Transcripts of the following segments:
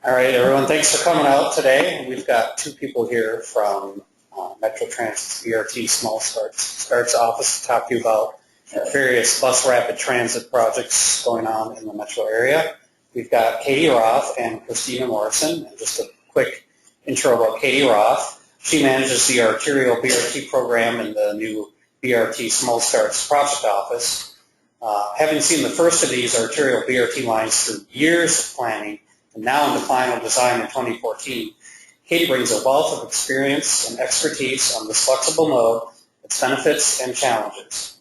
All right, everyone, thanks for coming out today. We've got two people here from Metro Transit's BRT Small Starts office to talk to you about various bus rapid transit projects going on in the metro area. We've got Katie Roth and Christina Morrison. And just a quick intro about Katie Roth. She manages the arterial BRT program in the new BRT Small Starts project office. Having seen the first of these arterial BRT lines through years of planning, and now in the final design in 2014, Katie brings a wealth of experience and expertise on this flexible mode, its benefits and challenges.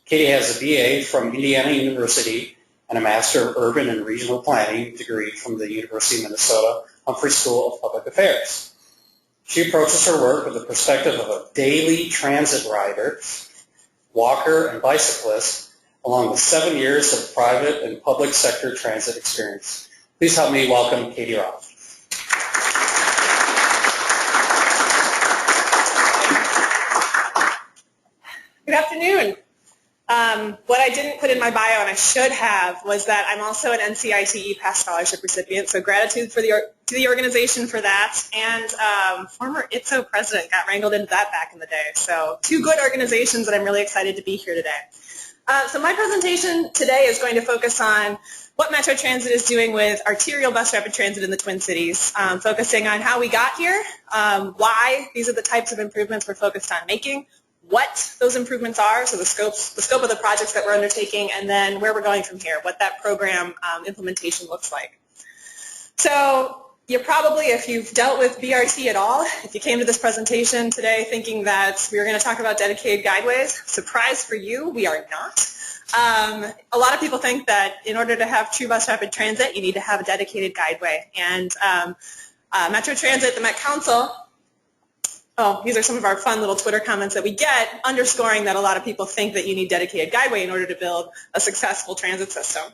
Katie has a BA from Indiana University and a Master of Urban and Regional Planning degree from the University of Minnesota Humphrey School of Public Affairs. She approaches her work with the perspective of a daily transit rider, walker, and bicyclist, along with 7 years of private and public sector transit experience. Please help me welcome Katie Roth. Good afternoon. What I didn't put in my bio, and I should have, was that I'm also an NCITE past scholarship recipient, so gratitude to the organization for that, and former ITSO president, got wrangled into that back in the day. So two good organizations that I'm really excited to be here today. So my presentation today is going to focus on what Metro Transit is doing with arterial bus rapid transit in the Twin Cities, focusing on how we got here, why these are the types of improvements we're focused on making, what those improvements are, so the scope of the projects that we're undertaking, and then where we're going from here, what that program implementation looks like. So you're probably, if you've dealt with BRT at all, if you came to this presentation today thinking that we were going to talk about dedicated guideways, surprise for you, we are not. A lot of people think that in order to have true bus rapid transit, you need to have a dedicated guideway. And Metro Transit, the Met Council, these are some of our fun little Twitter comments that we get, underscoring that a lot of people think that you need dedicated guideway in order to build a successful transit system.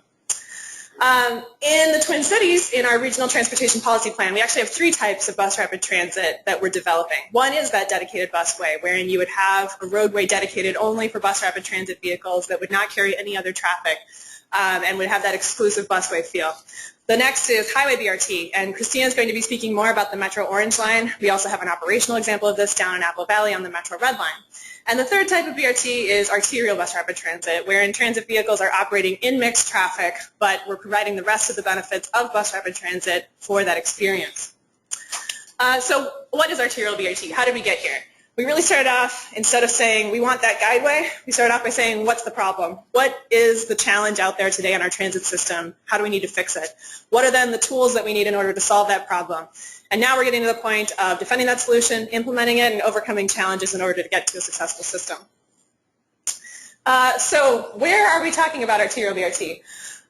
In the Twin Cities, in our regional transportation policy plan, we actually have 3 types of bus rapid transit that we're developing. One is that dedicated busway, wherein you would have a roadway dedicated only for bus rapid transit vehicles that would not carry any other traffic and would have that exclusive busway feel. The next is highway BRT, and Christina is going to be speaking more about the Metro Orange Line. We also have an operational example of this down in Apple Valley on the Metro Red Line. And the third type of BRT is arterial bus rapid transit, wherein transit vehicles are operating in mixed traffic, but we're providing the rest of the benefits of bus rapid transit for that experience. So what is arterial BRT? How did we get here? We really started off, instead of saying we want that guideway, we started off by saying what's the problem? What is the challenge out there today in our transit system? How do we need to fix it? What are then the tools that we need in order to solve that problem? And now we're getting to the point of defending that solution, implementing it, and overcoming challenges in order to get to a successful system. So where are we talking about arterial BRT?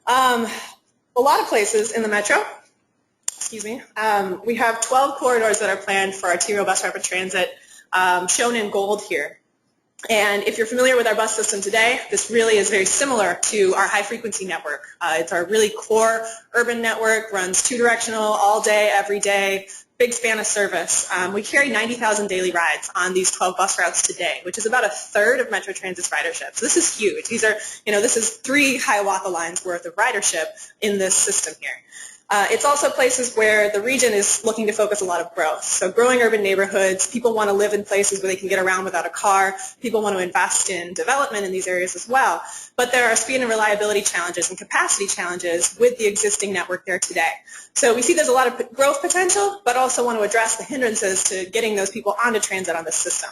A lot of places in the metro. Excuse me. We have 12 corridors that are planned for arterial bus rapid transit, shown in gold here. And if you're familiar with our bus system today, this really is very similar to our high-frequency network. It's our really core urban network, runs 2-directional all day, every day, big span of service. We carry 90,000 daily rides on these 12 bus routes today, which is about 1/3 of Metro Transit's ridership. So this is huge. These are, this is 3 Hiawatha lines worth of ridership in this system here. It's also places where the region is looking to focus a lot of growth. So growing urban neighborhoods, people want to live in places where they can get around without a car. People want to invest in development in these areas as well. But there are speed and reliability challenges and capacity challenges with the existing network there today. So we see there's a lot of growth potential, but also want to address the hindrances to getting those people onto transit on this system.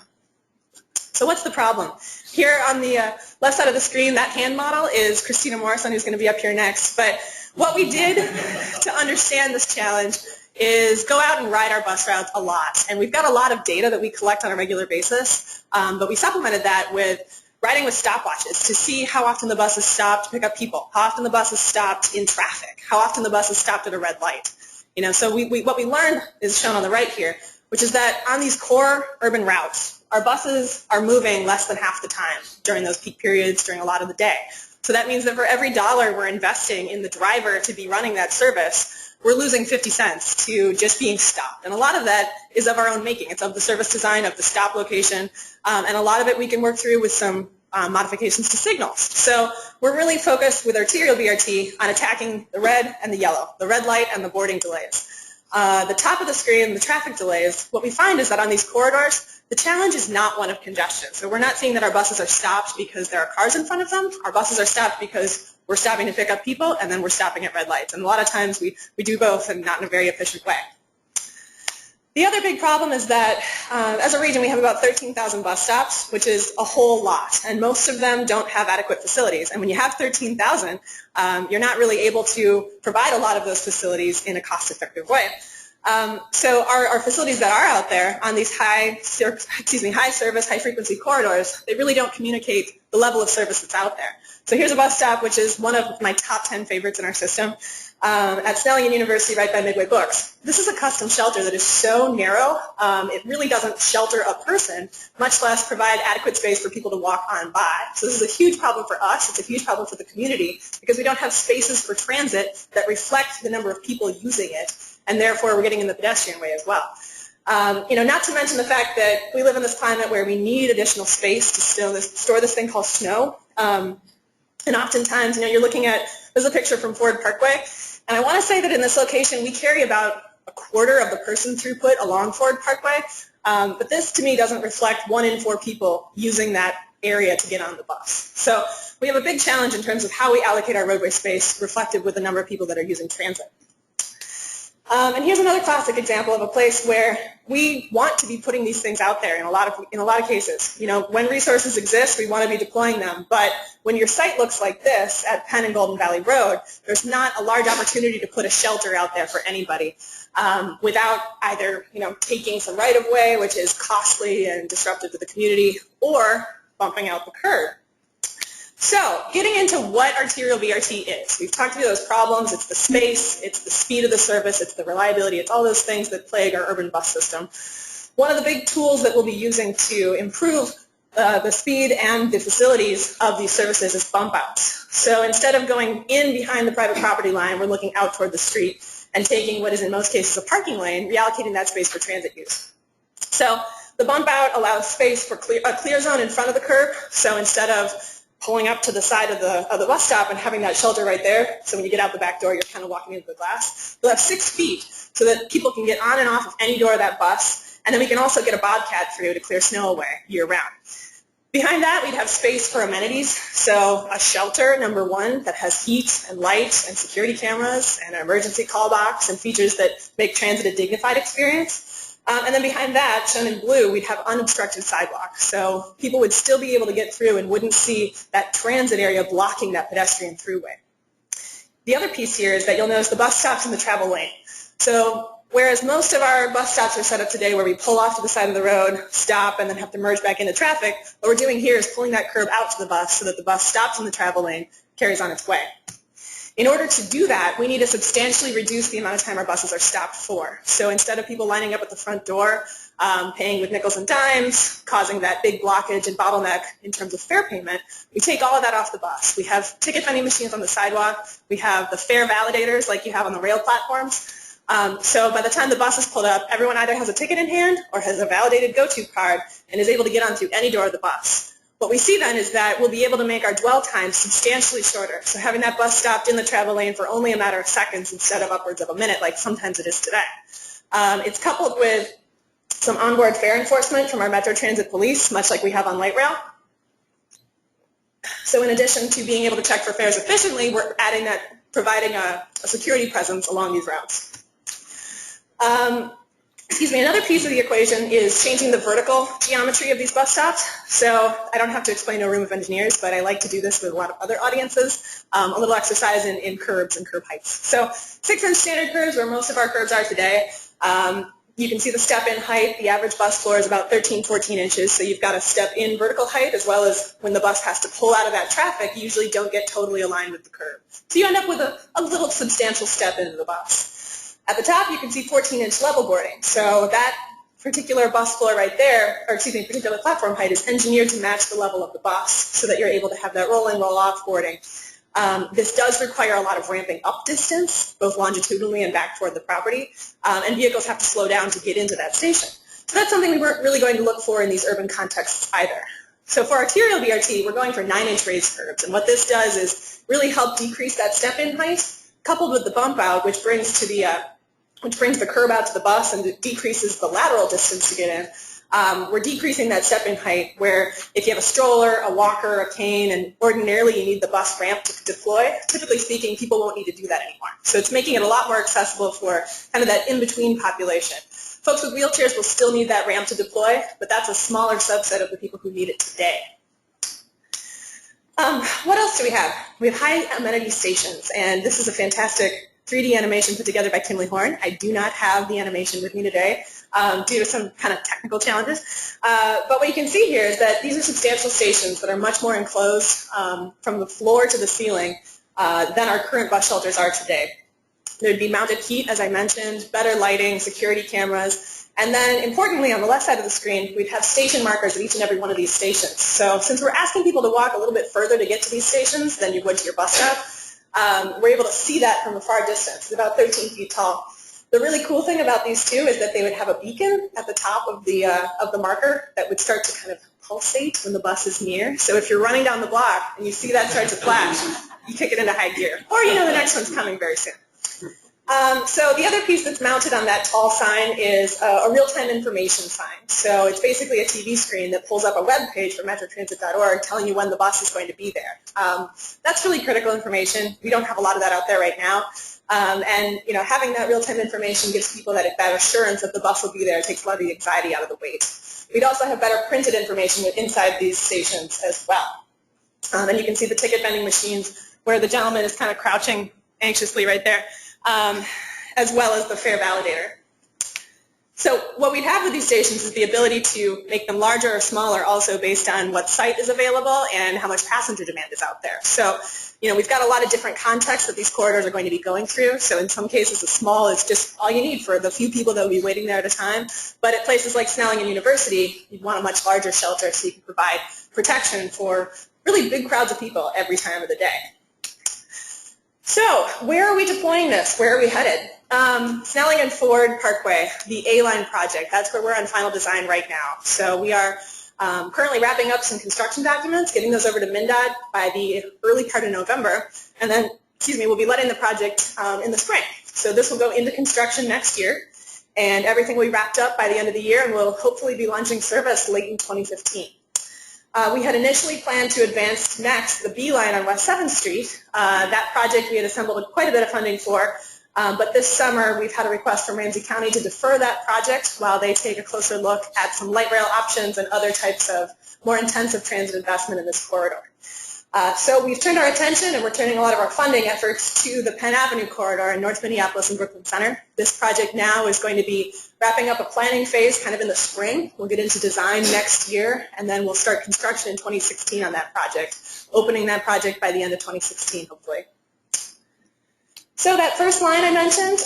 So what's the problem? Here on the left side of the screen, that hand model is Christina Morrison, who's going to be up here next. But what we did to understand this challenge is go out and ride our bus routes a lot. And we've got a lot of data that we collect on a regular basis, but we supplemented that with riding with stopwatches to see how often the bus is stopped to pick up people, how often the bus is stopped in traffic, how often the bus is stopped at a red light. So what we learned is shown on the right here, which is that on these core urban routes, our buses are moving less than half the time during those peak periods during a lot of the day. So that means that for every dollar we're investing in the driver to be running that service, we're losing 50 cents to just being stopped. And a lot of that is of our own making. It's of the service design, of the stop location, and a lot of it we can work through with some modifications to signals. So we're really focused with arterial BRT on attacking the red and the yellow, the red light and the boarding delays. the top of the screen, the traffic delays, what we find is that on these corridors, the challenge is not one of congestion. So we're not seeing that our buses are stopped because there are cars in front of them. Our buses are stopped because we're stopping to pick up people, and then we're stopping at red lights. And a lot of times we do both, and not in a very efficient way. The other big problem is that as a region we have about 13,000 bus stops, which is a whole lot, and most of them don't have adequate facilities. And when you have 13,000, you're not really able to provide a lot of those facilities in a cost-effective way. So our facilities that are out there on these high service, high frequency corridors, they really don't communicate the level of service that's out there. So here's a bus stop, which is one of my top 10 favorites in our system, at Snelling University right by Midway Books. This is a custom shelter that is so narrow, it really doesn't shelter a person, much less provide adequate space for people to walk on by. So this is a huge problem for us, it's a huge problem for the community, because we don't have spaces for transit that reflect the number of people using it, and therefore we're getting in the pedestrian way as well. Not to mention the fact that we live in this climate where we need additional space to store this thing called snow. And oftentimes, you're looking at, there's a picture from Ford Parkway, and I want to say that in this location we carry about a quarter of the person throughput along Ford Parkway, but this to me doesn't reflect 1 in 4 people using that area to get on the bus. So we have a big challenge in terms of how we allocate our roadway space reflective with the number of people that are using transit. And here's another classic example of a place where we want to be putting these things out there in a lot of cases. When resources exist, we want to be deploying them. But when your site looks like this at Penn and Golden Valley Road, there's not a large opportunity to put a shelter out there for anybody without either taking some right-of-way, which is costly and disruptive to the community, or bumping out the curb. So, getting into what arterial BRT is. We've talked about those problems. It's the space, it's the speed of the service, it's the reliability, it's all those things that plague our urban bus system. One of the big tools that we'll be using to improve the speed and the facilities of these services is bump outs. So instead of going in behind the private property line, we're looking out toward the street and taking what is in most cases a parking lane, reallocating that space for transit use. So the bump out allows space for a clear zone in front of the curb. So instead of pulling up to the side of the bus stop and having that shelter right there, so when you get out the back door, you're kind of walking into the glass. You'll have 6 feet so that people can get on and off of any door of that bus, and then we can also get a bobcat through to clear snow away year-round. Behind that, we'd have space for amenities, so a shelter, number 1, that has heat and light and security cameras and an emergency call box and features that make transit a dignified experience. And then behind that, shown in blue, we'd have unobstructed sidewalks. So people would still be able to get through and wouldn't see that transit area blocking that pedestrian throughway. The other piece here is that you'll notice the bus stops in the travel lane. So whereas most of our bus stops are set up today where we pull off to the side of the road, stop, and then have to merge back into traffic, what we're doing here is pulling that curb out to the bus so that the bus stops in the travel lane, carries on its way. In order to do that, we need to substantially reduce the amount of time our buses are stopped for. So instead of people lining up at the front door, paying with nickels and dimes, causing that big blockage and bottleneck in terms of fare payment, we take all of that off the bus. We have ticket vending machines on the sidewalk. We have the fare validators like you have on the rail platforms. So by the time the bus is pulled up, everyone either has a ticket in hand or has a validated go-to card and is able to get onto any door of the bus. What we see then is that we'll be able to make our dwell time substantially shorter. So having that bus stopped in the travel lane for only a matter of seconds instead of upwards of a minute like sometimes it is today. It's coupled with some onboard fare enforcement from our Metro Transit Police, much like we have on light rail. So in addition to being able to check for fares efficiently, we're adding that, providing a security presence along these routes. Another piece of the equation is changing the vertical geometry of these bus stops. So I don't have to explain to a room of engineers, but I like to do this with a lot of other audiences, a little exercise in curbs and curb heights. So 6-inch standard curbs, where most of our curbs are today, you can see the step-in height. The average bus floor is about 13, 14 inches, so you've got a step-in vertical height, as well as when the bus has to pull out of that traffic, you usually don't get totally aligned with the curb. So you end up with a little substantial step into the bus. At the top, you can see 14-inch level boarding. So that particular bus floor right there, or excuse me, particular platform height is engineered to match the level of the bus so that you're able to have that roll-in, roll-off boarding. This does require a lot of ramping up distance, both longitudinally and back toward the property, and vehicles have to slow down to get into that station. So that's something we weren't really going to look for in these urban contexts either. So for arterial BRT, we're going for 9-inch raised curbs, and what this does is really help decrease that step-in height, coupled with the bump out, which brings to the which brings the curb out to the bus and decreases the lateral distance to get in. We're decreasing that stepping height where if you have a stroller, a walker, a cane, and ordinarily you need the bus ramp to deploy, typically speaking, people won't need to do that anymore. So it's making it a lot more accessible for kind of that in-between population. Folks with wheelchairs will still need that ramp to deploy, but that's a smaller subset of the people who need it today. What else do we have? We have high amenity stations, and this is a fantastic 3D animation put together by Kimberly Horn. I do not have the animation with me today due to some kind of technical challenges. But what you can see here is that these are substantial stations that are much more enclosed from the floor to the ceiling than our current bus shelters are today. There'd be mounted heat, as I mentioned, better lighting, security cameras, and then importantly on the left side of the screen, we'd have station markers at each and every one of these stations. So since we're asking people to walk a little bit further to get to these stations than you would to your bus stop, we're able to see that from a far distance. It's about 13 feet tall. The really cool thing about these two is that they would have a beacon at the top of the marker that would start to kind of pulsate when the bus is near. So if you're running down the block and you see that start to flash, you kick it into high gear. Or you know the next one's coming very soon. So the other piece that's mounted on that tall sign is a real-time information sign. So it's basically a TV screen that pulls up a web page from metrotransit.org telling you when the bus is going to be there. That's really critical information. We don't have a lot of that out there right now. And you know, having that real-time information gives people that assurance that the bus will be there. It takes a lot of the anxiety out of the wait. We'd also have better printed information inside these stations as well. And you can see the ticket vending machines where the gentleman is kind of crouching anxiously right there, as well as the fare validator. So what we have with these stations is the ability to make them larger or smaller also based on what site is available and how much passenger demand is out there. So, you know, we've got a lot of different contexts that these corridors are going to be going through. So in some cases, the small is just all you need for the few people that will be waiting there at a time. But at places like Snelling and University, you'd want a much larger shelter so you can provide protection for really big crowds of people every time of the day. So where are we deploying this? Where are we headed? Snelling and Ford Parkway, the A-line project, that's where we're on final design right now. So we are currently wrapping up some construction documents, getting those over to MnDOT by the early part of November, and then, we'll be letting the project in the spring. So this will go into construction next year, and everything will be wrapped up by the end of the year, and we'll hopefully be launching service late in 2015. We had initially planned to advance next the B line on West 7th Street. That project we had assembled quite a bit of funding for, but this summer we've had a request from Ramsey County to defer that project while they take a closer look at some light rail options and other types of more intensive transit investment in this corridor. So we've turned our attention and we're turning a lot of our funding efforts to the Penn Avenue corridor in North Minneapolis and Brooklyn Center. This project now is going to be wrapping up a planning phase kind of in the spring. We'll get into design next year, and then we'll start construction in 2016 on that project, opening that project by the end of 2016, hopefully. So that first line I mentioned,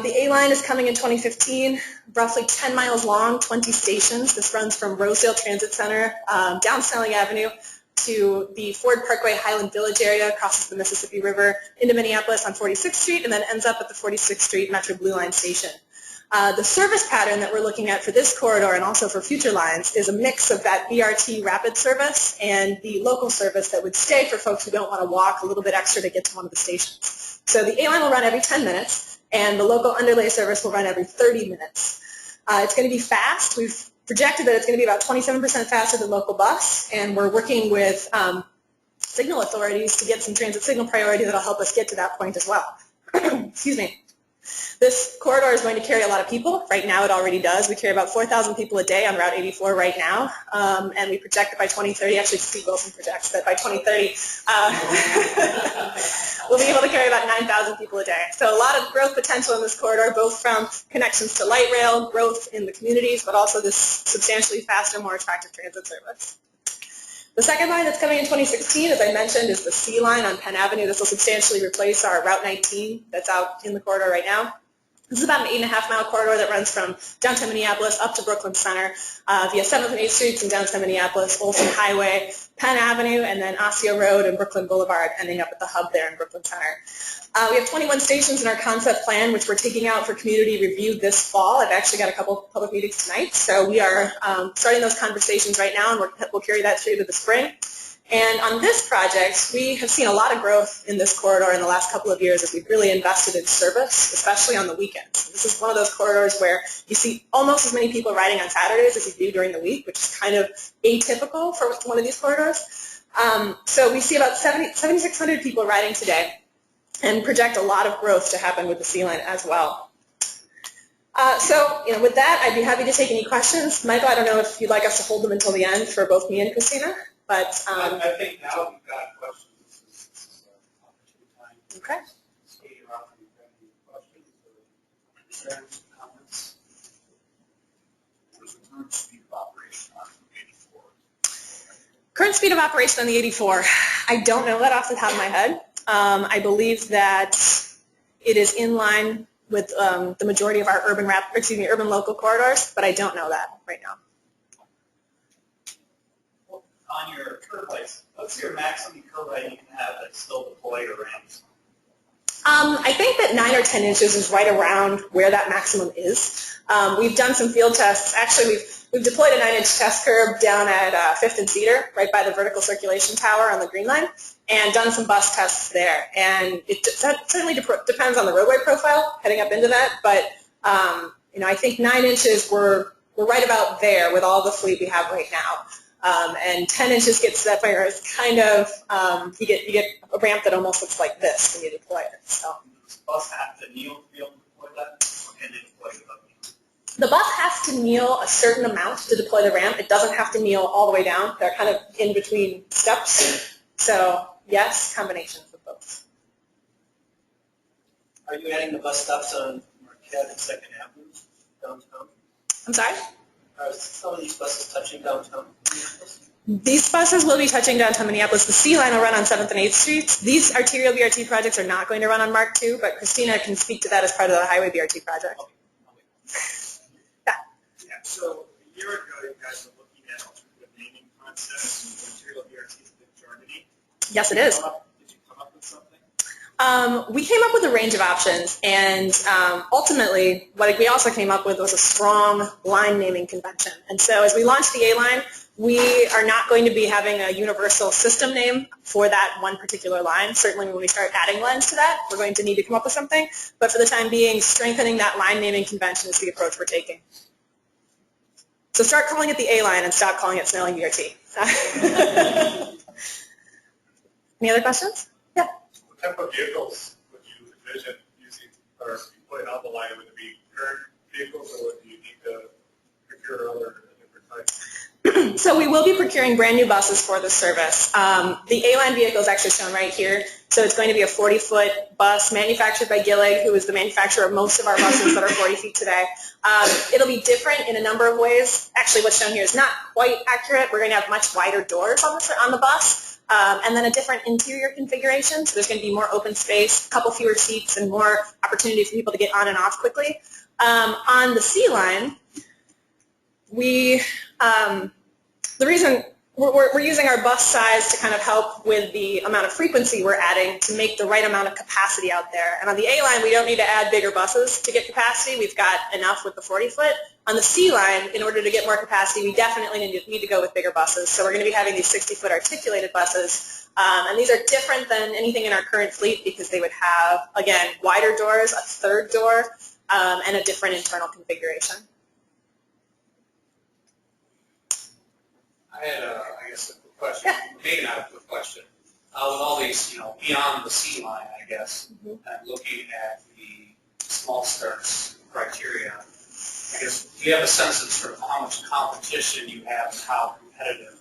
the A line is coming in 2015, roughly 10 miles long, 20 stations. This runs from Rosedale Transit Center down Snelling Avenue to the Ford Parkway Highland Village area, crosses the Mississippi River into Minneapolis on 46th Street, and then ends up at the 46th Street Metro Blue Line station. The service pattern that we're looking at for this corridor and also for future lines is a mix of that BRT rapid service and the local service that would stay for folks who don't want to walk a little bit extra to get to one of the stations. So the A line will run every 10 minutes, and the local underlay service will run every 30 minutes. It's going to be fast. We've projected that it's going to be about 27% faster than local bus, and we're working with signal authorities to get some transit signal priority that will help us get to that point as well. Excuse me. This corridor is going to carry a lot of people. Right now it already does. We carry about 4,000 people a day on Route 84 right now, and we project that by 2030, actually Steve Wilson projects that by 2030, we'll be able to carry about 9,000 people a day. So a lot of growth potential in this corridor, both from connections to light rail, growth in the communities, but also this substantially faster, more attractive transit service. The second line that's coming in 2016, as I mentioned, is the C line on Penn Avenue. This will substantially replace our Route 19 that's out in the corridor right now. This is about an 8.5-mile corridor that runs from downtown Minneapolis up to Brooklyn Center via 7th and 8th Streets in downtown Minneapolis, Olson Highway, Penn Avenue, and then Osseo Road and Brooklyn Boulevard, ending up at the hub there in Brooklyn Center. We have 21 stations in our concept plan, which we're taking out for community review this fall. I've actually got a couple public meetings tonight, so we are starting those conversations right now, and we'll carry that through to the spring. And on this project, we have seen a lot of growth in this corridor in the last couple of years as we've really invested in service, especially on the weekends. This is one of those corridors where you see almost as many people riding on Saturdays as you do during the week, which is kind of atypical for one of these corridors. So we see about 7,600 people riding today and project a lot of growth to happen with the Sea Line as well. So with that, I'd be happy to take any questions. Michael, I don't know if you'd like us to hold them until the end for both me and Christina. But I think now we've got questions. This is opportune time. Okay. So you're offering any questions or concerns, comments? What's the current speed of operation on the 84? Current speed of operation on the 84. I don't know that off the top of my head. I believe that it is in line with the majority of our urban local corridors, but I don't know that right now. On your curb heights, what's your maximum curb height you can have that's still deployed or ramps? I think that 9 or 10 inches is right around where that maximum is. We've done some field tests. Actually, we've deployed a 9-inch test curb down at 5th and Cedar, right by the vertical circulation tower on the Green Line, and done some bus tests there. And that certainly depends on the roadway profile heading up into that. But I think 9 inches we're right about there with all the fleet we have right now. And 10 inches gets to that point where it's kind of, you get a ramp that almost looks like this when you deploy it. So. Does the bus have to kneel to be able to deploy that, or can they deploy it without kneeling? The bus has to kneel a certain amount to deploy the ramp. It doesn't have to kneel all the way down. They're kind of in between steps. So, yes, combinations of both. Are you adding the bus stops on Marquette and 2nd Avenue downtown? I'm sorry? Are some of these buses touching downtown? These buses will be touching downtown Minneapolis. The Sea Line will run on 7th and 8th Streets. These arterial BRT projects are not going to run on Mark II, but Christina can speak to that as part of the Highway BRT project. Yeah, so a year ago you guys were looking at alternative naming concepts, arterial BRT in Germany. Yes, it is. Did you come up with something? We came up with a range of options, and ultimately what we also came up with was a strong line naming convention. And so as we launched the A-Line, we are not going to be having a universal system name for that one particular line. Certainly when we start adding lines to that, we're going to need to come up with something. But for the time being, strengthening that line naming convention is the approach we're taking. So start calling it the A-Line and stop calling it Snelling BRT. Any other questions? Yeah. What type of vehicles would you envision using or putting on the line? Would it be current vehicles or would you need to procure other different types? So we will be procuring brand new buses for this service. The A-Line vehicle is actually shown right here. So it's going to be a 40-foot bus manufactured by Gillig, who is the manufacturer of most of our buses that are 40 feet today. It'll be different in a number of ways. Actually, what's shown here is not quite accurate. We're going to have much wider doors on the bus. And then a different interior configuration. So there's going to be more open space, a couple fewer seats, and more opportunity for people to get on and off quickly. On the Sea Line, the reason we're using our bus size to kind of help with the amount of frequency we're adding to make the right amount of capacity out there. And on the A-Line, we don't need to add bigger buses to get capacity. We've got enough with the 40-foot. On the Sea Line, in order to get more capacity, we definitely need to go with bigger buses. So we're going to be having these 60-foot articulated buses. And these are different than anything in our current fleet because they would have, again, wider doors, a third door, and a different internal configuration. I had, I guess, a quick question. Maybe not a quick question. With all these, beyond the Sea Line, I guess, and looking at the small starts criteria, I guess, do you have a sense of sort of how much competition you have and how competitive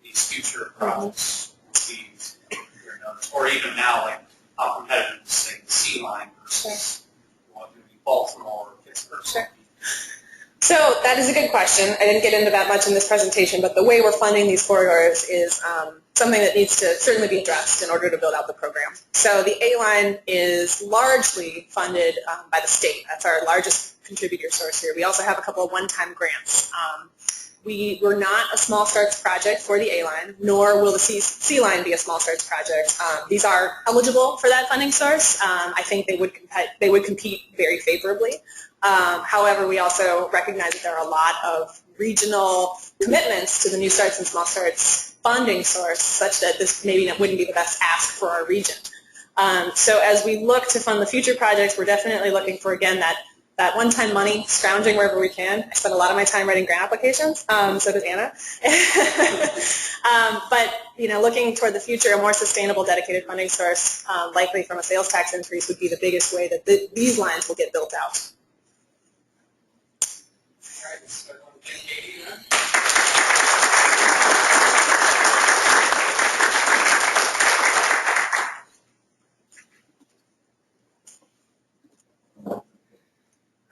these future projects will be? Or even now, like how competitive is, say, the Sea Line versus Baltimore or Pittsburgh? Sure. So that is a good question. I didn't get into that much in this presentation, but the way we're funding these corridors is something that needs to certainly be addressed in order to build out the program. So the A-Line is largely funded by the state. That's our largest contributor source here. We also have a couple of one-time grants. We're not a small starts project for the A-Line, nor will the Sea Line be a small starts project. These are eligible for that funding source. I think they would compete very favorably. However, we also recognize that there are a lot of regional commitments to the new starts and small starts funding source such that this maybe wouldn't be the best ask for our region. So as we look to fund the future projects, we're definitely looking for, again, that one-time money, scrounging wherever we can. I spend a lot of my time writing grant applications, so does Anna. But, looking toward the future, a more sustainable, dedicated funding source, likely from a sales tax increase, would be the biggest way that these lines will get built out. All right, so Katie, then.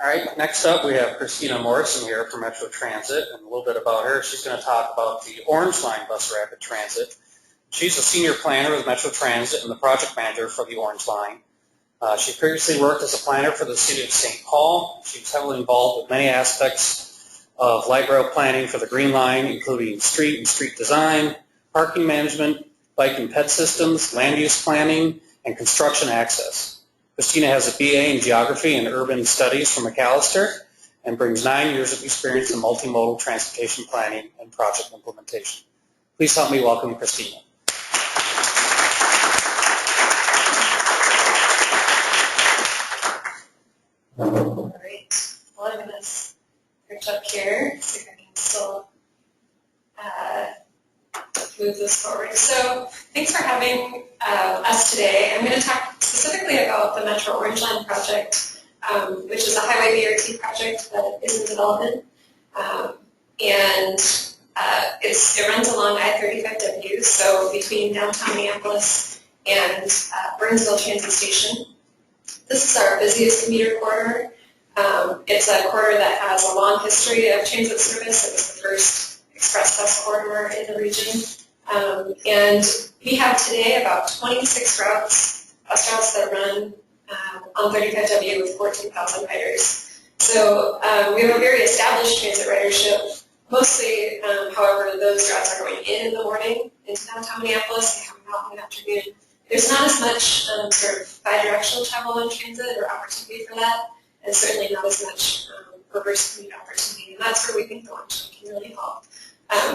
All right, next up we have Christina Morrison here from Metro Transit, and a little bit about her. She's going to talk about the Orange Line Bus Rapid Transit. She's a senior planner with Metro Transit and the project manager for the Orange Line. She previously worked as a planner for the city of St. Paul. She was heavily involved with many aspects of light rail planning for the Green Line, including street and street design, parking management, bike and ped systems, land use planning, and construction access. Christina has a BA in Geography and Urban Studies from McAllister and brings 9 years of experience in multimodal transportation planning and project implementation. Please help me welcome Christina. All right. Well, I'm going to switch up here, see if I can still move this forward. So thanks for having us today. I'm going to talk specifically about the Metro Orange Line project, which is a highway BRT project that is in development. It runs along I-35W, so between downtown Minneapolis and Burnsville Transit Station. This is our busiest commuter corridor. It's a corridor that has a long history of transit service. It was the first express bus corridor in the region. And we have today about 26 bus routes that run on 35W with 14,000 riders. So we have a very established transit ridership. Mostly, however, those routes are going in the morning into downtown Minneapolis and coming out in the afternoon. There's not as much sort of bi-directional travel on transit or opportunity for that, and certainly not as much reverse commute opportunity. And that's where we think the Orange Line can really help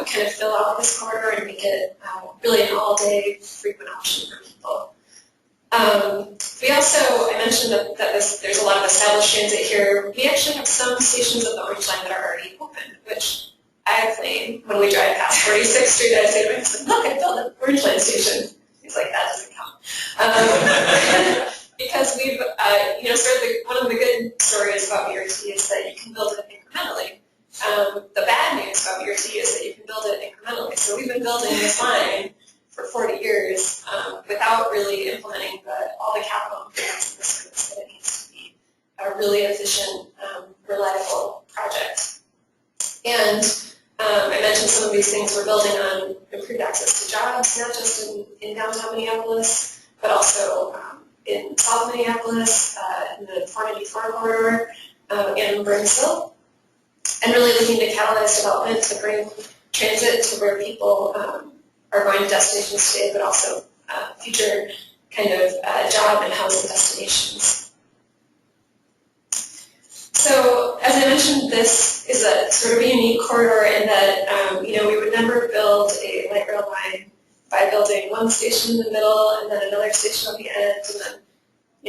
kind of fill out this corridor and make it really an all-day frequent option for people. We also, I mentioned that there's a lot of established transit here. We actually have some stations of the Orange Line that are already open, which I claim when we drive past 46th Street, I say to myself, look, I built an Orange Line station. He's like, that doesn't count. Because we've, sort of one of the good stories about BRT is that you can build it incrementally. The bad news about BRT is that you can build it incrementally. So we've been building this line for 40 years without really implementing all the capital improvements in the service that it needs to be a really efficient, reliable project. And I mentioned some of these things we're building on improved access to jobs, not just in downtown Minneapolis, but also in South Minneapolis, in the 494 corridor, and in Burnsville, and really looking to catalyze development to bring transit to where people are going to destinations today, but also future kind of job and housing destinations. So, as I mentioned, this is a sort of a unique corridor in that, we would never build a light rail line by building one station in the middle and then another station on the end, and then,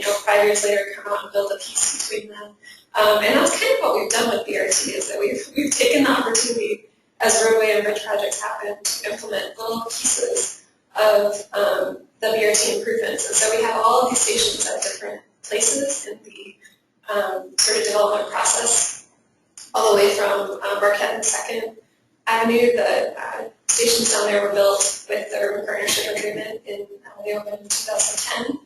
5 years later come out and build a piece between them. And that's kind of what we've done with BRT, is that we've taken the opportunity as roadway and bridge projects happen to implement little pieces of the BRT improvements. And so we have all of these stations at different places in the sort of development process, all the way from Marquette and 2nd Avenue. The stations down there were built with the Urban Partnership Agreement they opened in 2010.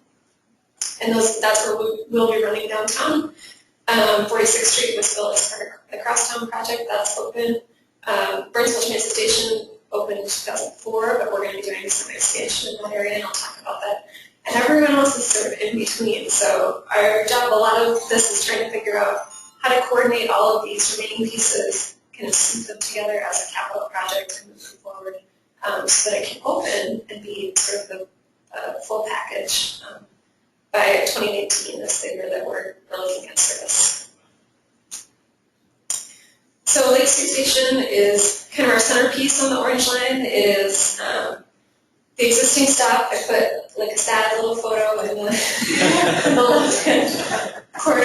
And that's where we'll be running downtown. 46th Street was built as part of the Crosstown project. That's open. Burnsville Transit Station opened in 2004, but we're going to be doing some expansion in that area, and I'll talk about that. And everyone else is sort of in between. So our job, a lot of this is trying to figure out how to coordinate all of these remaining pieces, kind of sync them together as a capital project and move forward so that it can open and be sort of the full package by 2019, this year that we're looking at service. So Lake Street Station is kind of our centerpiece on the Orange Line. It is the existing stop. I put like a sad little photo in the left-hand corner.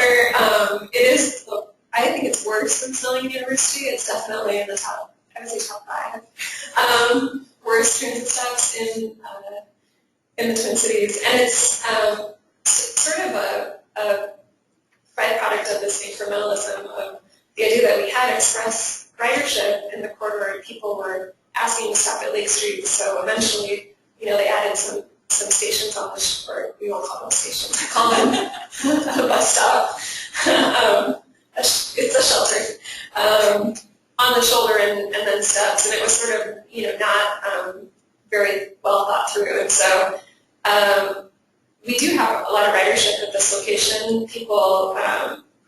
It is, I think it's worse than Snelling University. It's definitely in the top, I would say top 5. Worst transit stops in the Twin Cities. And it's sort of a byproduct of this incrementalism of the idea that we had express ridership in the corridor and people were asking to stop at Lake Street. So eventually, they added some stations on the, or we won't call them stations, I call them a bus stop. It's a shelter on the shoulder and then steps, and it was sort of, not very well thought through. And so we do have a lot of ridership at this location. People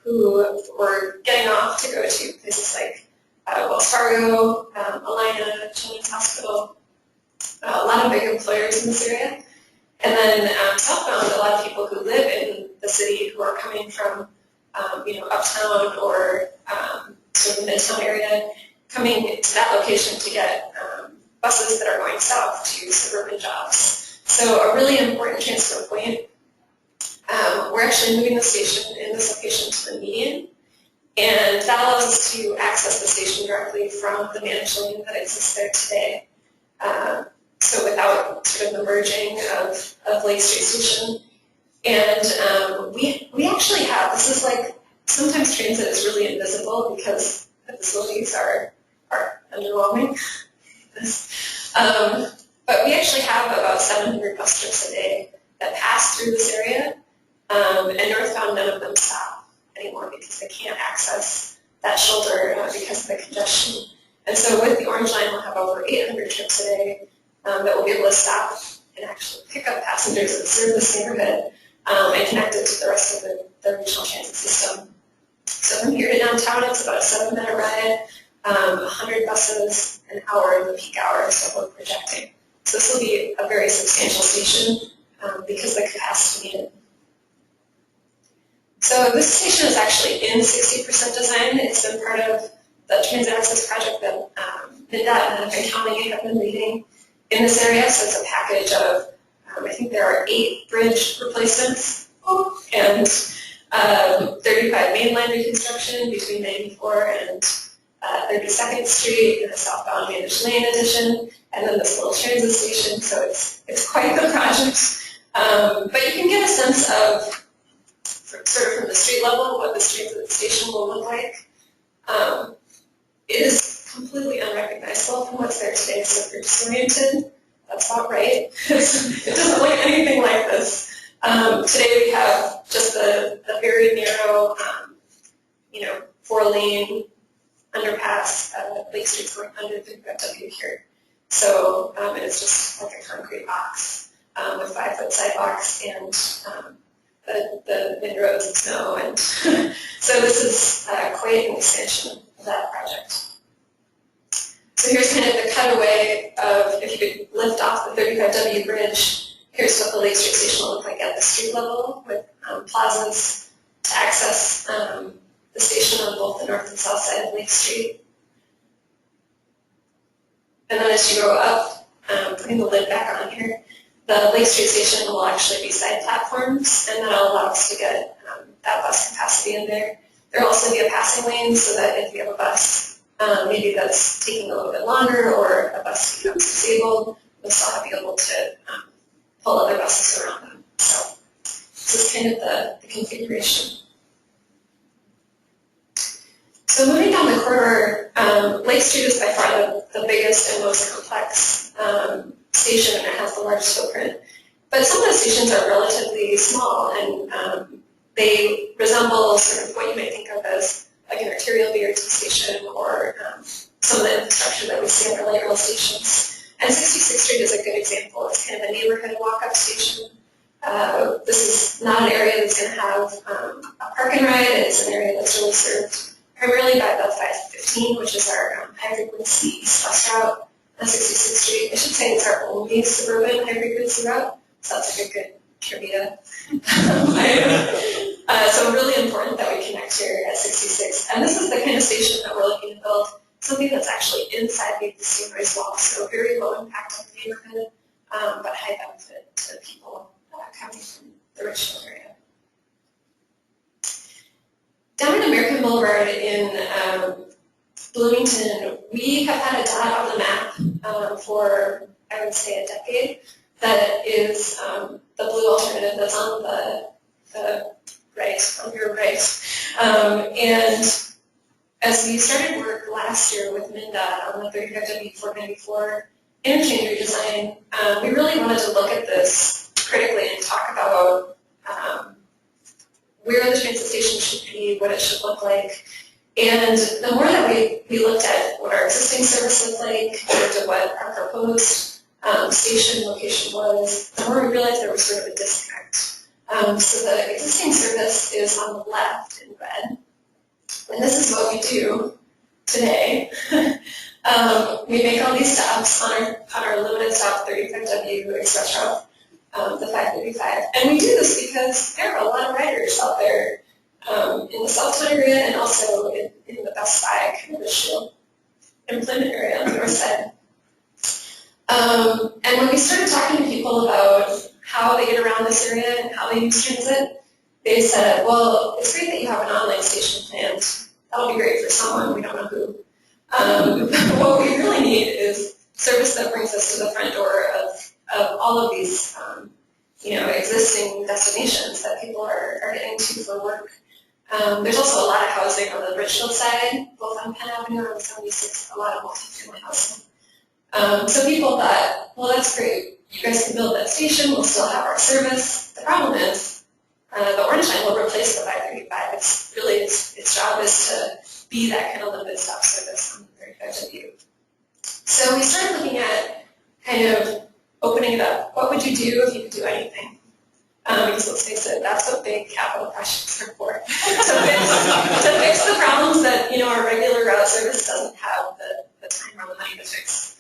who were getting off to go to places like Wells Fargo, Alina, Children's Hospital, a lot of big employers in this area. And then southbound, a lot of people who live in the city who are coming from, uptown or sort of the midtown area, coming to that location to get buses that are going south to suburban jobs. So a really important transfer point. We're actually moving the station in this location to the median, and that allows us to access the station directly from the managed lane that exists there today. So without sort of the merging of Lake Street Station. And we actually have, this is like, sometimes transit is really invisible because the facilities are underwhelming. But we actually have about 700 bus trips a day that pass through this area. And northbound, none of them stop anymore because they can't access that shoulder because of the congestion. And so with the Orange Line, we'll have over 800 trips a day that will be able to stop and actually pick up passengers that serve this neighborhood and connect it to the rest of the regional transit system. So from here to downtown, it's about a 7-minute ride, 100 buses an hour in the peak hours that we're projecting. So this will be a very substantial station because of the capacity needed. So this station is actually in 60% design. It's been part of the transit access project that MnDOT and Hennepin County have been leading in this area. So it's a package of, I think there are 8 bridge replacements and 35 mainline reconstruction between 94 and 32nd Street and a southbound managed lane addition, and then this little transit station. So it's quite the project. But you can get a sense of, sort of from the street level, what this transit station will look like. It is completely unrecognizable from what's there today, so if you're disoriented, that's not right. It doesn't look anything like this. Today we have just the very narrow, 4-lane underpass, Lake Street's going under the W here. So it's just like a concrete box with 5-foot sidewalks and the mid-roads and snow. And so this is quite an extension of that project. So here's kind of the cutaway of, if you could lift off the 35W bridge, here's what the Lake Street station will look like at the street level with plazas to access the station on both the north and south side of Lake Street. And then as you go up, putting the lid back on here, the Lake Street station will actually be side platforms, and that'll allow us to get that bus capacity in there. There will also be a passing lane so that if you have a bus maybe that's taking a little bit longer or a bus becomes disabled, we'll still be able to pull other buses around them. So this is kind of the configuration. So moving down the corridor, Lake Street is by far the biggest and most complex station, and it has the largest footprint. But some of the stations are relatively small, and they resemble sort of what you might think of as like an arterial BRT station or some of the infrastructure that we see at our light rail stations. And 66th Street is a good example. It's kind of a neighborhood walk-up station. This is not an area that's going to have a park and ride. It's an area that's really served primarily by the 515, which is our high-frequency east bus route on 66th Street. I should say it's our only suburban high-frequency route, so that's like a good trivia. So really important that we connect here at 66. And this is the kind kind of station that we're looking to build, something that's actually inside the existing raised walls, so very low impact on the neighborhood, but high benefit to people coming from the Richfield area. Down in American Boulevard in Bloomington, we have had a dot on the map for, I would say, a decade that is the blue alternative that's on the right, on your right. And as we started work last year with MnDOT on the 35W494 interchange redesign, we really wanted to look at this critically and talk about where the transit station should be, what it should look like. And the more that we looked at what our existing service looked like, compared to what our proposed station location was, the more we realized there was sort of a disconnect. So the existing service is on the left in red, and this is what we do today. We make all these stops on our limited stop 35W express route, the 535, and we do this because there are a lot of riders out there in the Southtown area and also in the Best Buy kind of issue employment area on the north side. And when we started talking to people about how they get around this area and how they use transit, they said, well, it's great that you have an online station planned. That'll be great for someone, we don't know who. But what we really need is service that brings us to the front door of all of these existing destinations that people are getting to for work. There's also a lot of housing on the Richfield side, both on Penn Avenue and 76, a lot of multi-family housing. So people thought, well, that's great. You guys can build that station. We'll still have our service. The problem is the Orange Line will replace the 535. It's really its job is to be that kind of limited stop service on the 35W. So we started looking at kind of opening it up. What would you do if you could do anything? Because let's face it, that's what big capital projects are for. to fix the problems that our regular route service doesn't have the time or the money to fix.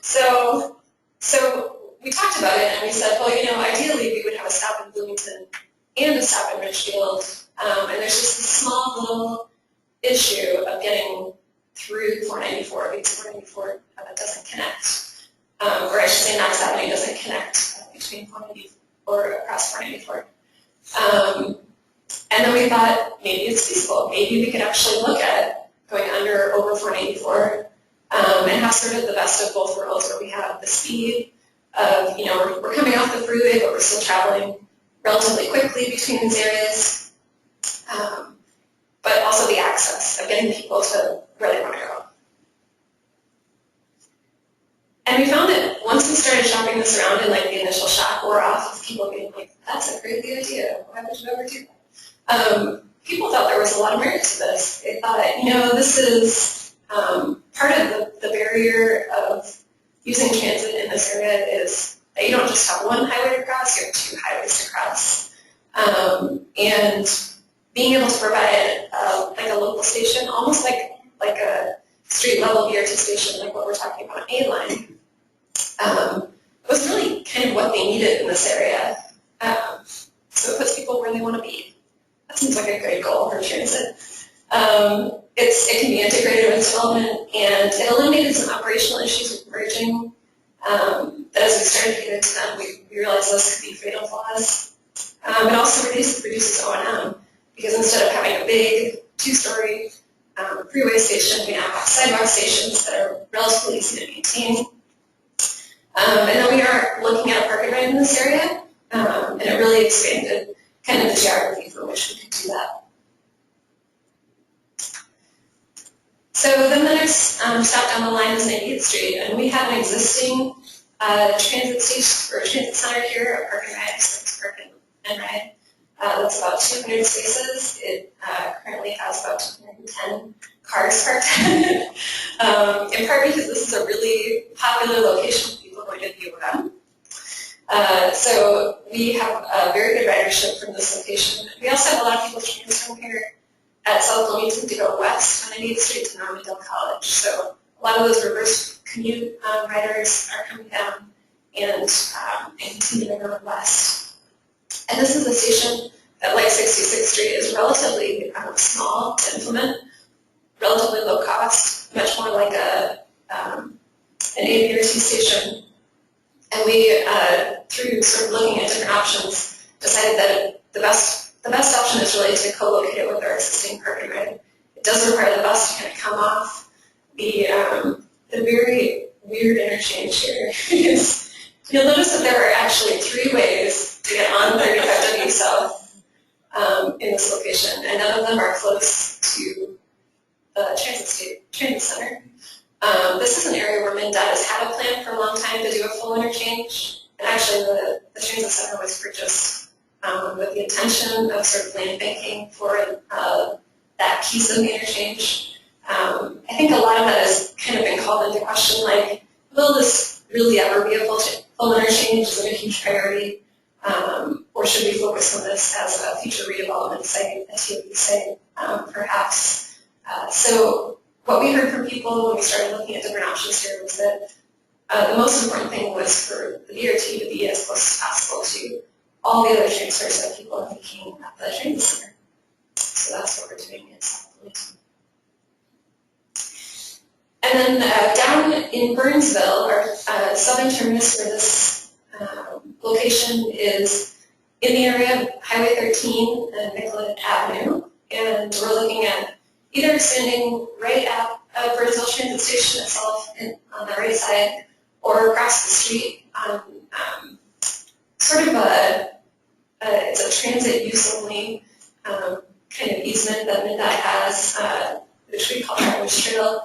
So we talked about it and we said, well, ideally we would have a stop in Bloomington and a stop in Richfield, and there's just a small little issue of getting through 494 because 494 doesn't connect, or I should say Knox Avenue doesn't connect between 494 or across 494. And then we thought maybe it's feasible. Maybe we could actually look at going under or over 494 and have sort of the best of both worlds, where we have the speed of, we're coming off the freeway, but we're still traveling relatively quickly between these areas, but also the access of getting people to where they want to go. And we found that once we started shopping this around and the initial shock wore off of people being like, that's a crazy idea, why would you ever do that? People thought there was a lot of merit to this. They thought, this is part of the barrier of using transit in this area is that you don't just have one highway to cross, you have two highways to cross. And being able to provide a local station, almost like a street level BRT station, like what we're talking about on A-Line, was really kind of what they needed in this area. So it puts people where they want to be. That seems like a great goal for transit. It can be integrated with development, and it eliminated some operational issues with merging. That as we started to get into them, we realized those could be fatal flaws. It also reduces O&M, because instead of having a big two-story freeway station, we now have sidewalk stations that are relatively easy to maintain. And then we are looking at a park and ride in this area, and it really expanded kind of the geography for which we could do that. So then the next stop down the line is 98th Street, and we have an existing transit station or transit center here, a park and ride, so park and ride. That's about 200 spaces. It currently has about 210 cars parked in it, in part because this is a really popular location for people going to the U of M. So we have a very good ridership from this location. We also have a lot of people transferring here at South Bloomington to go west on 98th Street to Normandale College. So a lot of those reverse commute riders are coming down and continuing to go west. And this is a station at like 66th Street is relatively small to implement, relatively low cost, much more like an ABRT station. And we, through sort of looking at different options, decided that the best option is really to co-locate it with our existing park and ride. It does require the bus to kind of come off the very weird interchange here. You'll notice that there are actually 3 ways to get on 35W South in this location, and none of them are close to the transit center. This is an area where MnDOT has had a plan for a long time to do a full interchange, and actually the transit center was purchased with the intention of sort of land banking for that piece of the interchange. I think a lot of that has kind of been called into question, like, will this really ever be a full interchange? Is it a huge priority? Or should we focus on this as a future redevelopment site, a TOD site, perhaps? So what we heard from people when we started looking at different options here was that the most important thing was for the BRT to be as close as possible to all the other transfers that people are making at the transit center. So that's what we're doing in South Wilmington. And then down in Burnsville, our southern terminus for this location is in the area of Highway 13 and Nicollet Avenue. And we're looking at either expanding right at Burnsville Transit Station itself on the right side, or across the street on sort of it's a transit use only kind of easement that MnDOT has, which we call Travelers Trail.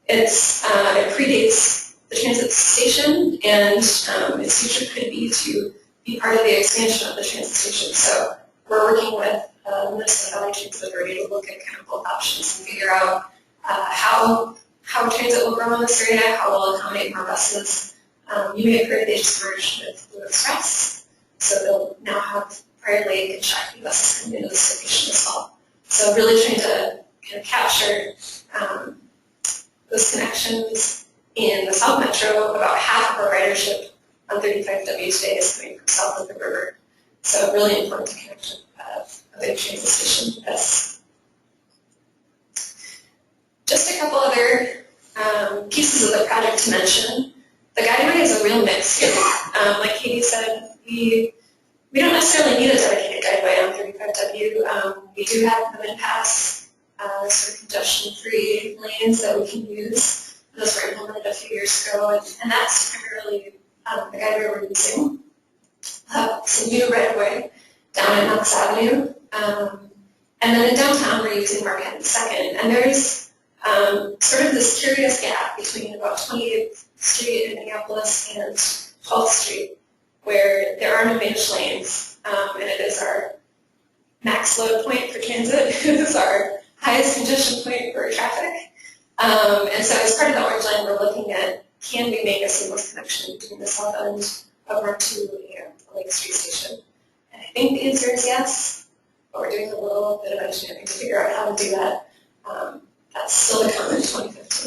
It predates the transit station, and its future could be to be part of the expansion of the transit station. So we're working with the Minnesota Valley Transit Authority to look at kind of both options and figure out how transit will grow in this area, how we'll accommodate more buses. You may have heard they just merged with Blue Express, so they'll now have Prior Lake and Shakopee buses coming into this location as well. So really trying to kind of capture those connections in the South Metro. About half of our ridership on 35W today is coming from south of the river. So really important to connect a big transit station with this. Just a couple other pieces of the project to mention. The guideway is a real mix here. Like Katie said, we don't necessarily need a dedicated guideway on 35W. We do have the MnPass sort of congestion-free lanes that we can use. Those were implemented a few years ago, and that's primarily the guideway we're using. Some new right-of-way down at Knox Avenue. And then in downtown, we're using Marquette 2nd. And there's sort of this curious gap between about 28th Street in Minneapolis and 12th Street, where there are no managed lanes, and it is our max load point for transit. It is our highest congestion point for traffic. And so as part of the Orange Line, we're looking at, can we make a seamless connection between the south end of Route 2 and the Lake Street Station? And I think the answer is yes, but we're doing a little bit of engineering to figure out how to do that. That's still to come in 2015.